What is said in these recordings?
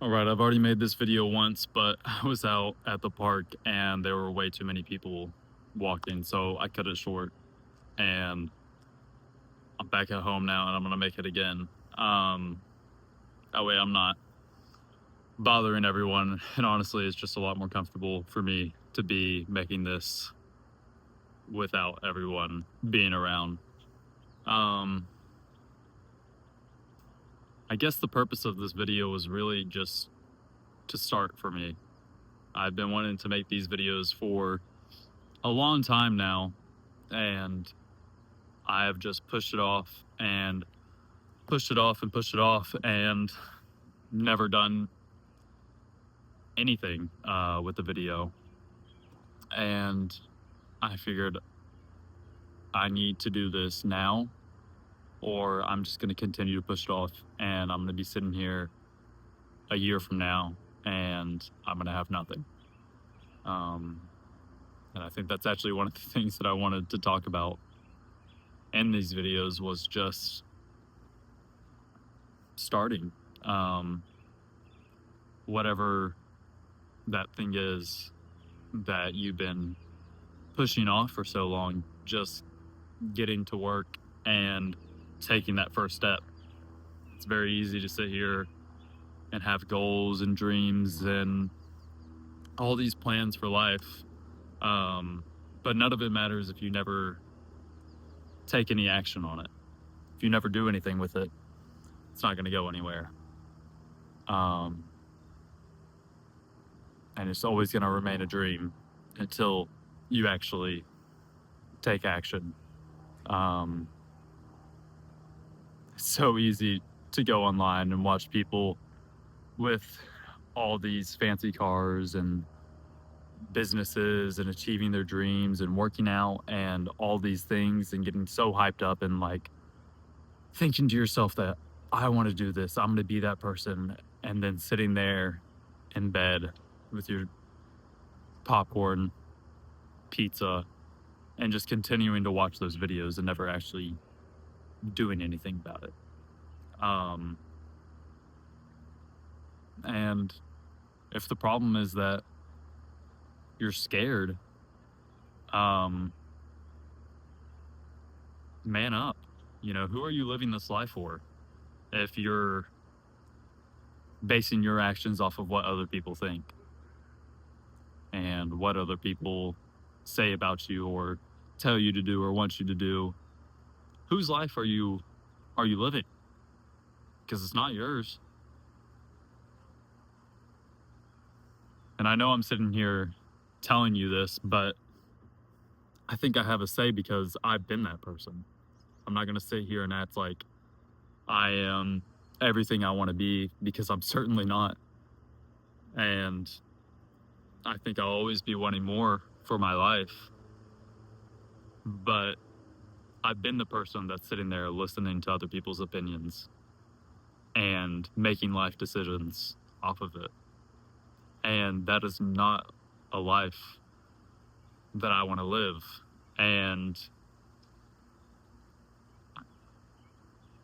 All right, I've already made this video once, but I was out at the park and there were way too many people walking, so I cut it short. And I'm back at home now, and I'm gonna make it again. Um, that way I'm not bothering everyone. And honestly, it's just a lot more comfortable for me to be making this without everyone being around. Um, I guess the purpose of this video was really just to start for me. I've been wanting to make these videos for a long time now, and I have just pushed it off and pushed it off and pushed it off and never done anything with the video. And I figured I need to do this now, or I'm just going to continue to push it off, and I'm going to be sitting here a year from now and I'm going to have nothing. And I think that's actually one of the things that I wanted to talk about in these videos was just starting. Whatever that thing is that you've been pushing off for so long, just getting to work and taking that first step. It's very easy to sit here and have goals and dreams and all these plans for life. But none of it matters if you never take any action on it. If you never do anything with it, it's not going to go anywhere. And it's always going to remain a dream until you actually take action. It's so easy to go online and watch people with all these fancy cars and businesses and achieving their dreams and working out and all these things and getting so hyped up and like thinking to yourself that I want to do this, I'm going to be that person, and then sitting there in bed with your popcorn, pizza, and just continuing to watch those videos and never actually doing anything about it. And if the problem is that you're scared, man up. You know, who are you living this life for? If you're basing your actions off of what other people think and what other people say about you or tell you to do or want you to do, whose life are you living? Because it's not yours. And I know I'm sitting here telling you this, but I think I have a say because I've been that person. I'm not going to sit here and act like I am everything I want to be, because I'm certainly not. And I think I'll always be wanting more for my life. But I've been the person that's sitting there listening to other people's opinions and making life decisions off of it. And that is not a life that I want to live. And,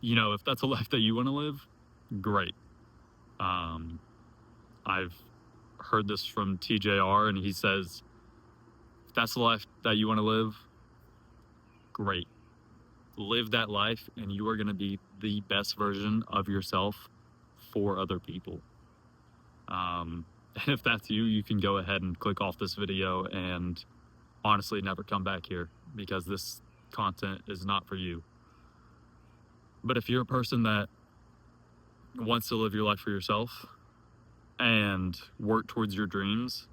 you know, if that's a life that you want to live, great. I've heard this from TJR, and he says, if that's the life that you want to live, great. Live that life, and you are going to be the best version of yourself for other people. And if that's you, you can go ahead and click off this video and honestly never come back here, because this content is not for you. But if you're a person that wants to live your life for yourself and work towards your dreams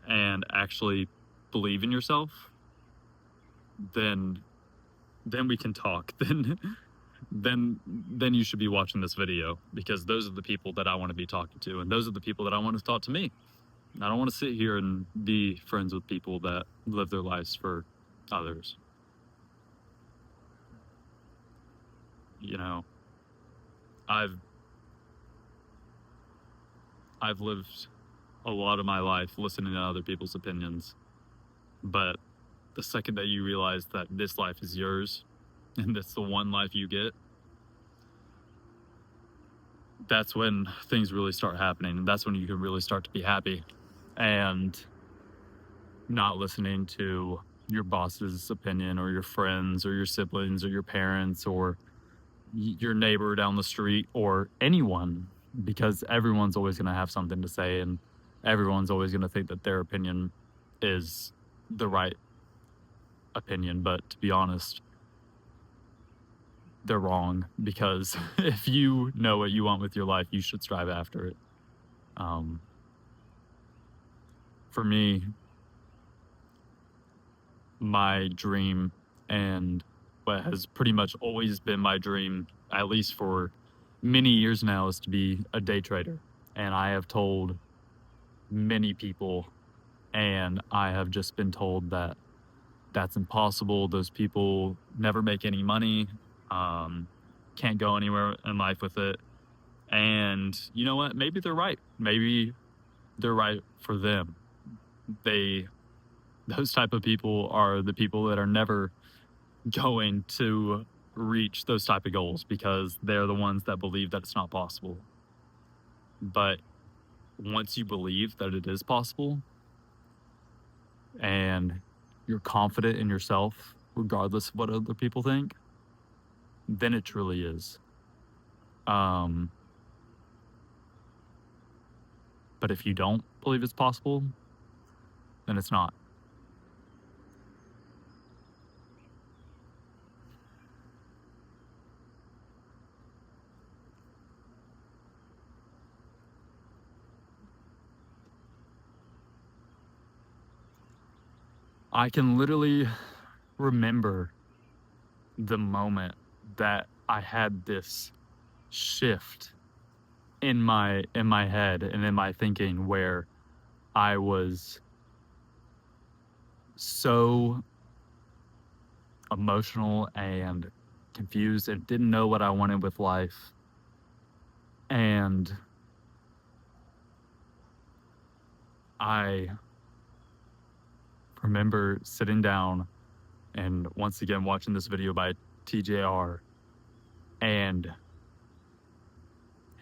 and actually believe in yourself, then we can talk. Then you should be watching this video, because those are the people that I want to be talking to, and those are the people that I want to talk to me. I don't want to sit here and be friends with people that live their lives for others. You know, I've lived a lot of my life listening to other people's opinions, but the second that you realize that this life is yours and that's the one life you get, that's when things really start happening, and that's when you can really start to be happy and not listening to your boss's opinion or your friends or your siblings or your parents or your neighbor down the street or anyone, because everyone's always going to have something to say, and everyone's always going to think that their opinion is the right opinion. But to be honest, they're wrong, because if you know what you want with your life, you should strive after it. For me, my dream, and what has pretty much always been my dream, at least for many years now, is to be a day trader. And I have told many people, and I have just been told that that's impossible. Those people never make any money, can't go anywhere in life with it. And you know what? Maybe they're right. Maybe they're right for them. Those type of people are the people that are never going to reach those type of goals, because they're the ones that believe that it's not possible. But once you believe that it is possible and you're confident in yourself, regardless of what other people think, then it truly is. But if you don't believe it's possible, then it's not. I can literally remember the moment that I had this shift in my head and in my thinking, where I was so emotional and confused and didn't know what I wanted with life. And I remember sitting down and once again watching this video by TJR, and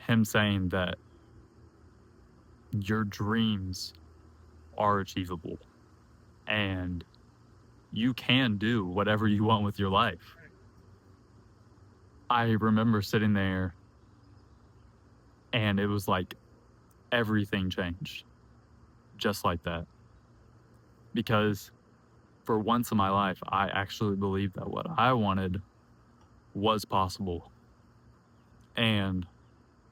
him saying that your dreams are achievable and you can do whatever you want with your life. I remember sitting there and it was like everything changed just like that. Because for once in my life, I actually believed that what I wanted was possible. And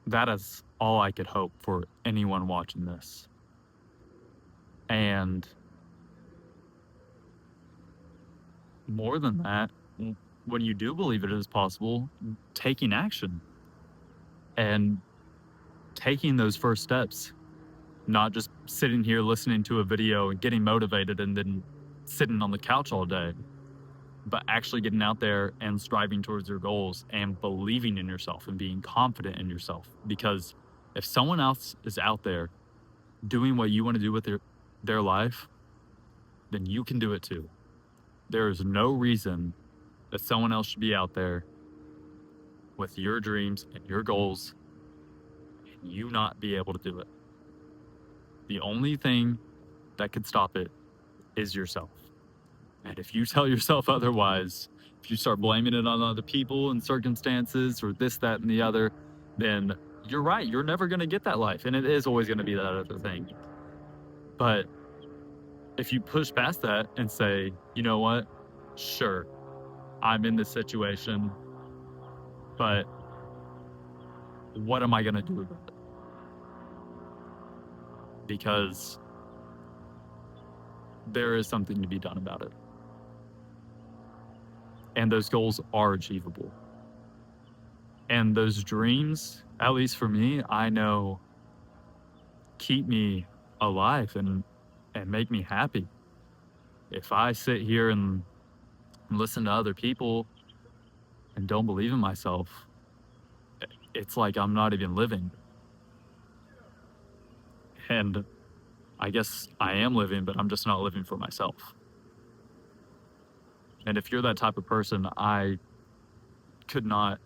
that is all I could hope for anyone watching this. And more than that, when you do believe it is possible, taking action and taking those first steps, not just sitting here listening to a video and getting motivated and then sitting on the couch all day, but actually getting out there and striving towards your goals and believing in yourself and being confident in yourself. Because if someone else is out there doing what you want to do with their life, then you can do it too. There is no reason that someone else should be out there with your dreams and your goals and you not be able to do it. The only thing that could stop it is yourself. And if you tell yourself otherwise, if you start blaming it on other people and circumstances or this, that, and the other, then you're right. You're never going to get that life. And it is always going to be that other thing. But if you push past that and say, you know what? Sure, I'm in this situation, but what am I going to do about it? Because there is something to be done about it. And those goals are achievable. And those dreams, at least for me, I know keep me alive and make me happy. If I sit here and listen to other people and don't believe in myself, it's like I'm not even living. And I guess I am living, but I'm just not living for myself. And if you're that type of person, I could not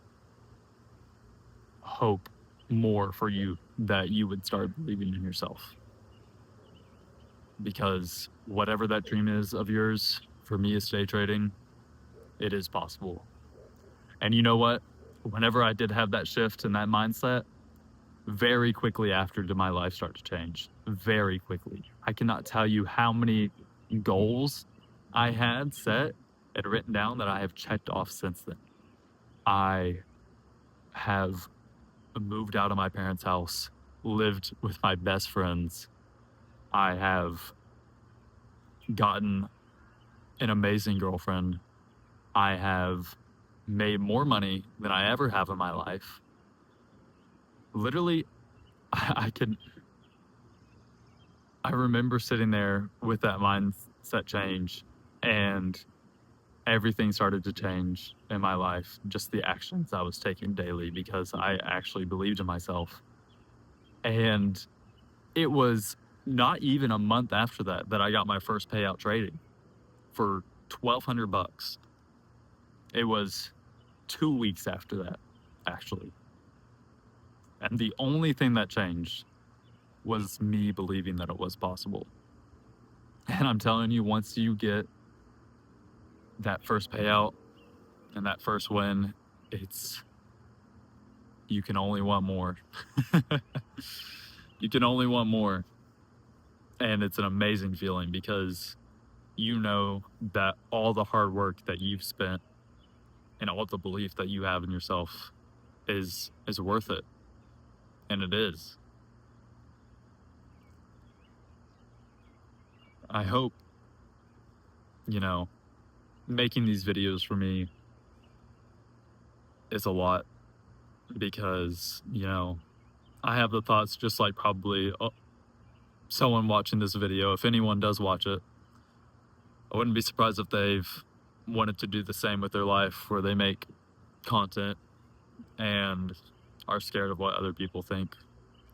hope more for you that you would start believing in yourself. Because whatever that dream is of yours, for me, is day trading, it is possible. And you know what? Whenever I did have that shift and that mindset, very quickly after did my life start to change. Very quickly. I cannot tell you how many goals I had set and written down that I have checked off since then. I have moved out of my parents' house, lived with my best friends. I have gotten an amazing girlfriend. I have made more money than I ever have in my life. Literally, I can. I remember sitting there with that mindset change, and everything started to change in my life. Just the actions I was taking daily because I actually believed in myself. And it was not even a month after that that I got my first payout trading for $1,200. It was 2 weeks after that, actually. And the only thing that changed was me believing that it was possible. And I'm telling you, once you get that first payout and that first win, you can only want more. You can only want more. And it's an amazing feeling because you know that all the hard work that you've spent and all the belief that you have in yourself is worth it. And it is. I hope, making these videos for me is a lot because, I have the thoughts just like probably someone watching this video. If anyone does watch it, I wouldn't be surprised if they've wanted to do the same with their life where they make content and are scared of what other people think.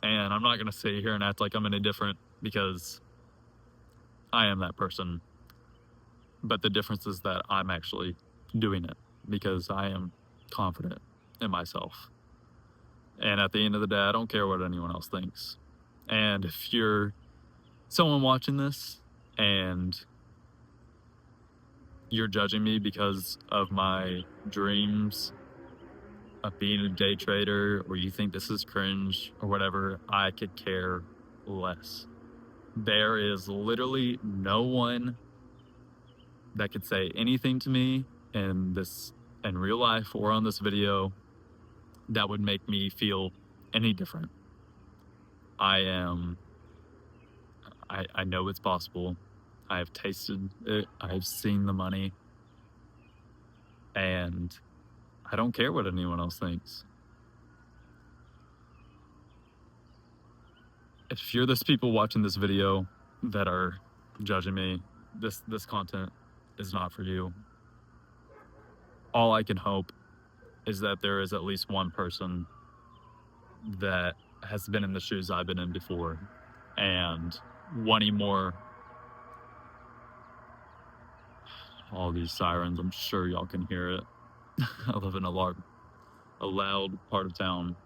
And I'm not going to sit here and act like I'm any different because I am that person. But the difference is that I'm actually doing it because I am confident in myself. And at the end of the day, I don't care what anyone else thinks. And if you're someone watching this and you're judging me because of my dreams of being a day trader, or you think this is cringe or whatever, I could care less. There is literally no one that could say anything to me in real life or on this video that would make me feel any different. I know it's possible. I have tasted it. I have seen the money. And I don't care what anyone else thinks. If you're those people watching this video that are judging me, this content is not for you. All I can hope is that there is at least one person that has been in the shoes I've been in before and wanting more. All these sirens, I'm sure y'all can hear it. I live in a loud part of town.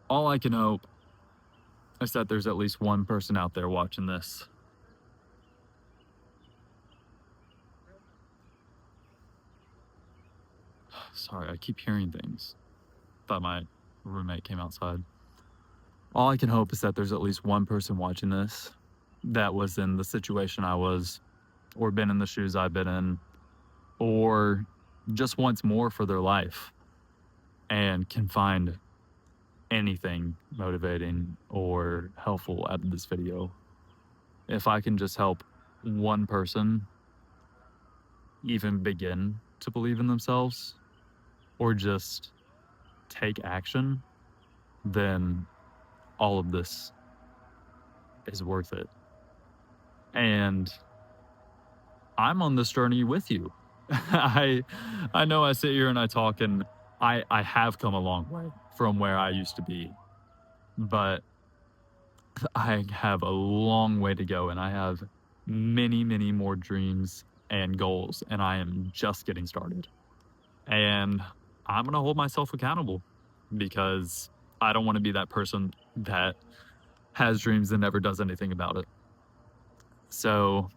All I can hope is that there's at least one person out there watching this Sorry, I keep hearing things. Thought my roommate came outside. All I can hope is that there's at least one person watching this that was in the situation I was, or been in the shoes I've been in, or just wants more for their life and can find anything motivating or helpful out of this video. If I can just help one person even begin to believe in themselves or just take action, then all of this is worth it. And I'm on this journey with you. I know I sit here and I talk and I have come a long way from where I used to be, but I have a long way to go and I have many, many more dreams and goals, and I am just getting started. And I'm going to hold myself accountable because I don't want to be that person that has dreams and never does anything about it. So,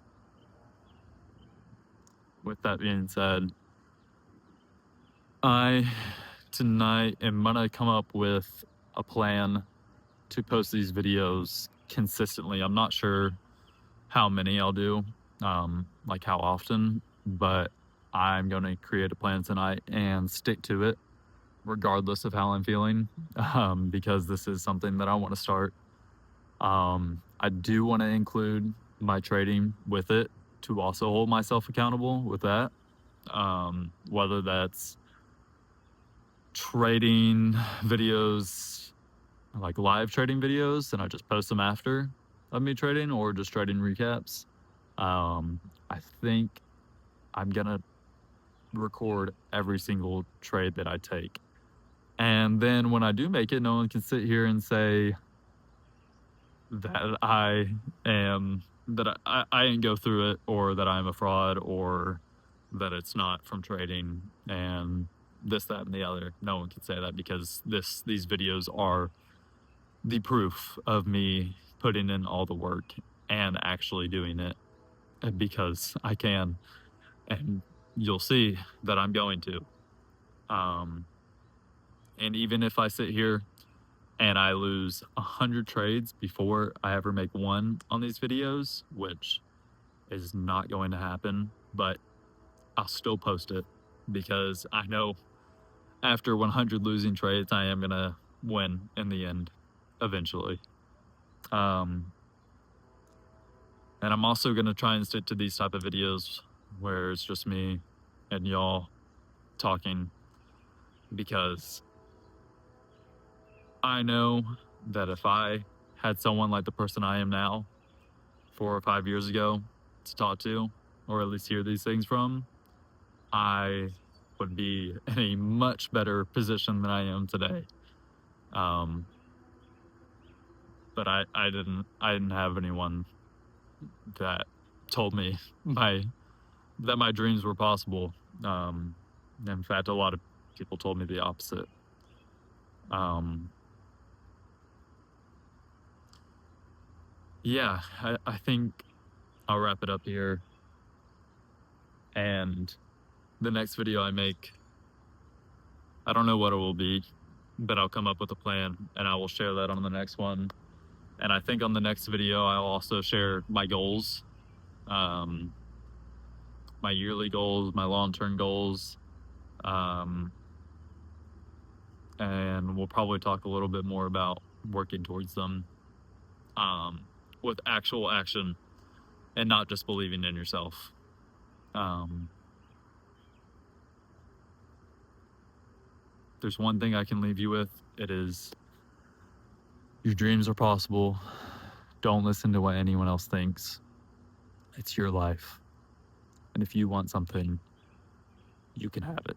with that being said, I tonight am going to come up with a plan to post these videos consistently. I'm not sure how many I'll do, like how often, but I'm going to create a plan tonight and stick to it regardless of how I'm feeling, because this is something that I want to start. I do want to include my trading with it to also hold myself accountable with that. Whether that's trading videos, like live trading videos, and I just post them after of me trading, or just trading recaps. I think I'm gonna record every single trade that I take. And then when I do make it, no one can sit here and say that I didn't go through it, or that I'm a fraud, or that it's not from trading and this, that, and the other. No one can say that because these videos are the proof of me putting in all the work and actually doing it because I can, and you'll see that I'm going to. And even if I sit here and I lose 100 trades before I ever make one on these videos, which is not going to happen, but I'll still post it because I know after 100 losing trades, I am going to win in the end eventually. And I'm also going to try and stick to these type of videos where it's just me and y'all talking, because I know that if I had someone like the person I am now 4 or 5 years ago to talk to, or at least hear these things from, I would be in a much better position than I am today. But I didn't have anyone that told me that my dreams were possible. In fact, a lot of people told me the opposite. Yeah, I think I'll wrap it up here. And the next video I make, I don't know what it will be, but I'll come up with a plan and I will share that on the next one. And I think on the next video, I'll also share my goals, my yearly goals, my long-term goals. And we'll probably talk a little bit more about working towards them, with actual action and not just believing in yourself. There's one thing I can leave you with. It is, your dreams are possible. Don't listen to what anyone else thinks. It's your life. And if you want something, you can have it.